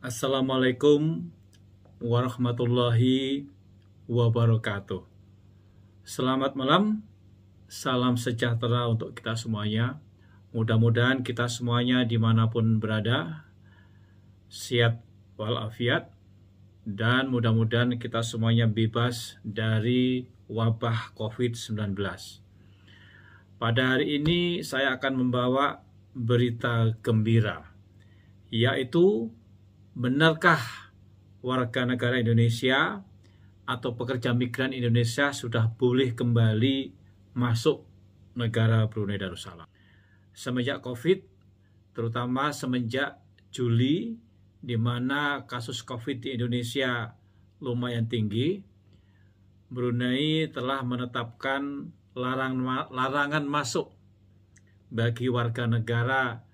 Assalamualaikum warahmatullahi wabarakatuh. Selamat malam, salam sejahtera untuk kita semuanya. Mudah-mudahan kita semuanya dimanapun berada, sehat walafiat, dan mudah-mudahan kita semuanya bebas dari wabah COVID-19. Pada hari ini saya akan membawa berita gembira, yaitu benarkah warga negara Indonesia atau pekerja migran Indonesia sudah boleh kembali masuk negara Brunei Darussalam? Semenjak COVID, terutama semenjak Juli, di mana kasus COVID di Indonesia lumayan tinggi, Brunei telah menetapkan larangan masuk bagi warga negara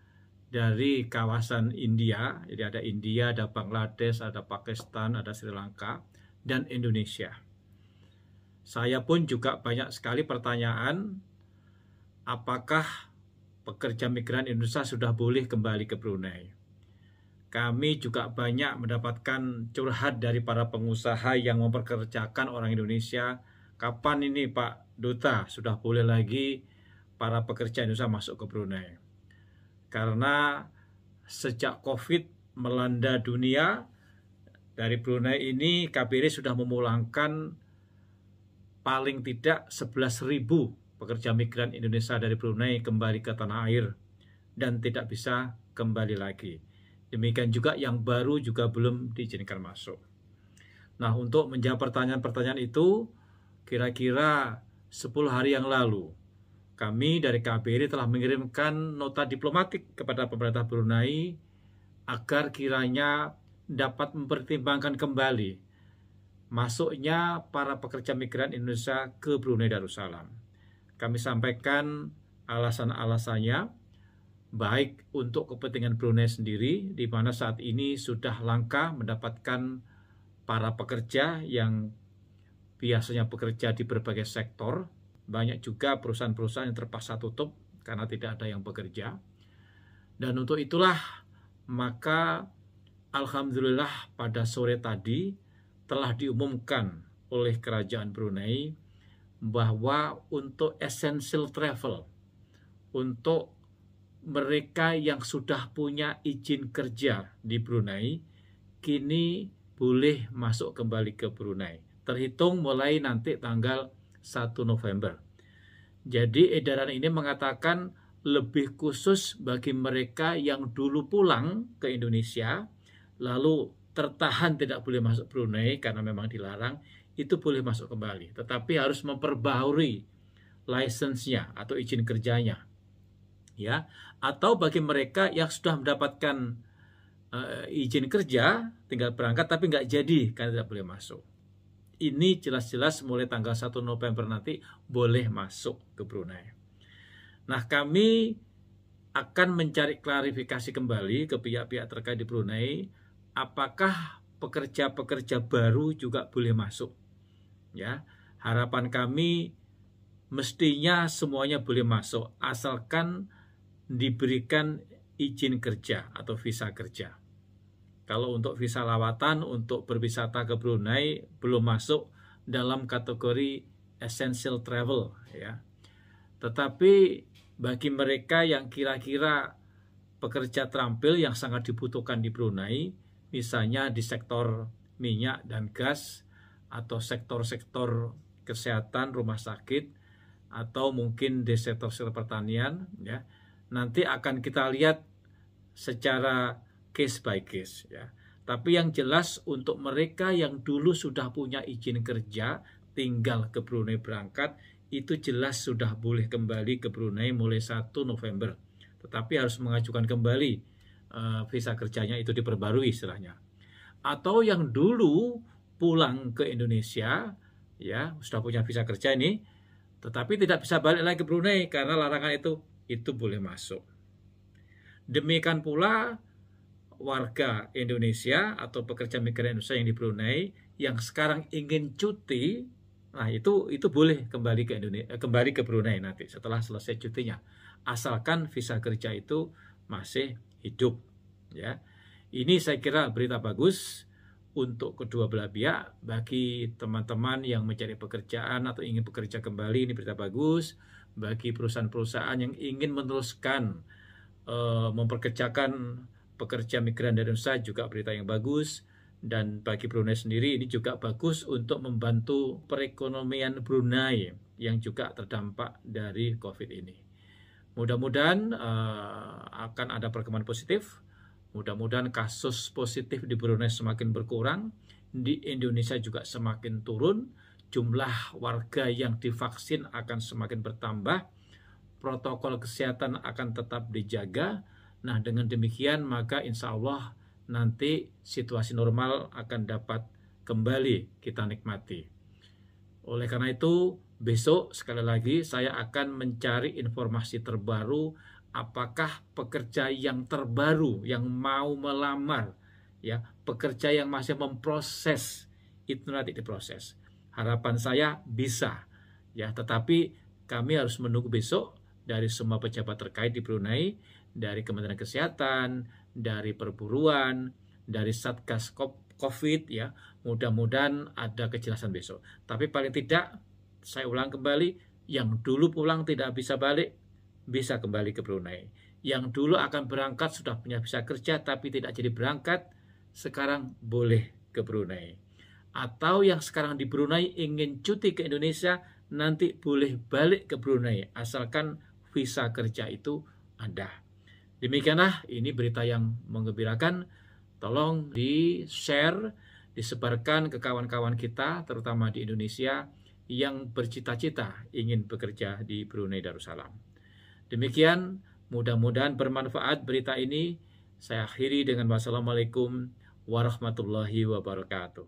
dari kawasan India. Jadi ada India, ada Bangladesh, ada Pakistan, ada Sri Lanka, dan Indonesia. Saya pun juga banyak sekali pertanyaan, apakah pekerja migran Indonesia sudah boleh kembali ke Brunei? Kami juga banyak mendapatkan curhat dari para pengusaha yang mempekerjakan orang Indonesia. Kapan ini Pak Duta sudah boleh lagi para pekerja Indonesia masuk ke Brunei? Karena sejak COVID melanda dunia, dari Brunei ini KBRI sudah memulangkan paling tidak 11.000 pekerja migran Indonesia dari Brunei kembali ke tanah air dan tidak bisa kembali lagi. Demikian juga yang baru juga belum diizinkan masuk. Nah, untuk menjawab pertanyaan-pertanyaan itu, kira-kira 10 hari yang lalu, kami dari KBRI telah mengirimkan nota diplomatik kepada pemerintah Brunei agar kiranya dapat mempertimbangkan kembali masuknya para pekerja migran Indonesia ke Brunei Darussalam. Kami sampaikan alasan-alasannya, baik untuk kepentingan Brunei sendiri, di mana saat ini sudah langka mendapatkan para pekerja yang biasanya bekerja di berbagai sektor. Banyak juga perusahaan-perusahaan yang terpaksa tutup karena tidak ada yang bekerja. Dan untuk itulah maka alhamdulillah pada sore tadi telah diumumkan oleh Kerajaan Brunei bahwa untuk essential travel, untuk mereka yang sudah punya izin kerja di Brunei, kini boleh masuk kembali ke Brunei. Terhitung mulai nanti tanggal 1 November. Jadi edaran ini mengatakan lebih khusus bagi mereka yang dulu pulang ke Indonesia, lalu tertahan tidak boleh masuk Brunei karena memang dilarang, itu boleh masuk kembali. Tetapi harus memperbaharui lisensinya atau izin kerjanya. Ya, atau bagi mereka yang sudah mendapatkan izin kerja, tinggal berangkat tapi nggak jadi karena tidak boleh masuk. Ini jelas-jelas mulai tanggal 1 November nanti boleh masuk ke Brunei. Nah, kami akan mencari klarifikasi kembali ke pihak-pihak terkait di Brunei, apakah pekerja-pekerja baru juga boleh masuk. Ya, harapan kami mestinya semuanya boleh masuk, asalkan diberikan izin kerja atau visa kerja. Kalau untuk visa lawatan, untuk berwisata ke Brunei belum masuk dalam kategori essential travel, ya. Tetapi bagi mereka yang kira-kira pekerja terampil yang sangat dibutuhkan di Brunei, misalnya di sektor minyak dan gas, atau sektor-sektor kesehatan, rumah sakit, atau mungkin di sektor pertanian, ya, nanti akan kita lihat secara case by case, ya. Tapi yang jelas untuk mereka yang dulu sudah punya izin kerja, tinggal ke Brunei berangkat, itu jelas sudah boleh kembali ke Brunei mulai 1 November. Tetapi harus mengajukan kembali visa kerjanya, itu diperbarui istilahnya. Atau yang dulu pulang ke Indonesia, ya, sudah punya visa kerja ini, tetapi tidak bisa balik lagi ke Brunei karena larangan itu boleh masuk. Demikian pula warga Indonesia atau pekerja migran Indonesia yang di Brunei yang sekarang ingin cuti, nah itu boleh kembali ke Indonesia, kembali ke Brunei nanti setelah selesai cutinya, asalkan visa kerja itu masih hidup, ya. Ini saya kira berita bagus untuk kedua belah pihak. Bagi teman-teman yang mencari pekerjaan atau ingin bekerja kembali, ini berita bagus. Bagi perusahaan-perusahaan yang ingin meneruskan memperkerjakan pekerja migran dari Indonesia, juga berita yang bagus. Dan bagi Brunei sendiri ini juga bagus untuk membantu perekonomian Brunei yang juga terdampak dari COVID ini. Mudah-mudahan akan ada perkembangan positif. Mudah-mudahan kasus positif di Brunei semakin berkurang, di Indonesia juga semakin turun, jumlah warga yang divaksin akan semakin bertambah, protokol kesehatan akan tetap dijaga. Nah, dengan demikian maka insya Allah nanti situasi normal akan dapat kembali kita nikmati. Oleh karena itu, besok sekali lagi saya akan mencari informasi terbaru, apakah pekerja yang terbaru yang mau melamar, ya, pekerja yang masih memproses itu nanti diproses. Harapan saya bisa, ya, tetapi kami harus menunggu besok dari semua pejabat terkait di Brunei, dari Kementerian Kesehatan, dari perburuan, dari Satgas COVID, ya. Mudah-mudahan ada kejelasan besok. Tapi paling tidak, saya ulang kembali, yang dulu pulang tidak bisa balik, bisa kembali ke Brunei. Yang dulu akan berangkat sudah punya visa kerja tapi tidak jadi berangkat, sekarang boleh ke Brunei. Atau yang sekarang di Brunei ingin cuti ke Indonesia, nanti boleh balik ke Brunei asalkan visa kerja itu ada. Demikianlah, ini berita yang menggembirakan. Tolong di-share, disebarkan ke kawan-kawan kita, terutama di Indonesia, yang bercita-cita ingin bekerja di Brunei Darussalam. Demikian, mudah-mudahan bermanfaat berita ini. Saya akhiri dengan wassalamualaikum warahmatullahi wabarakatuh.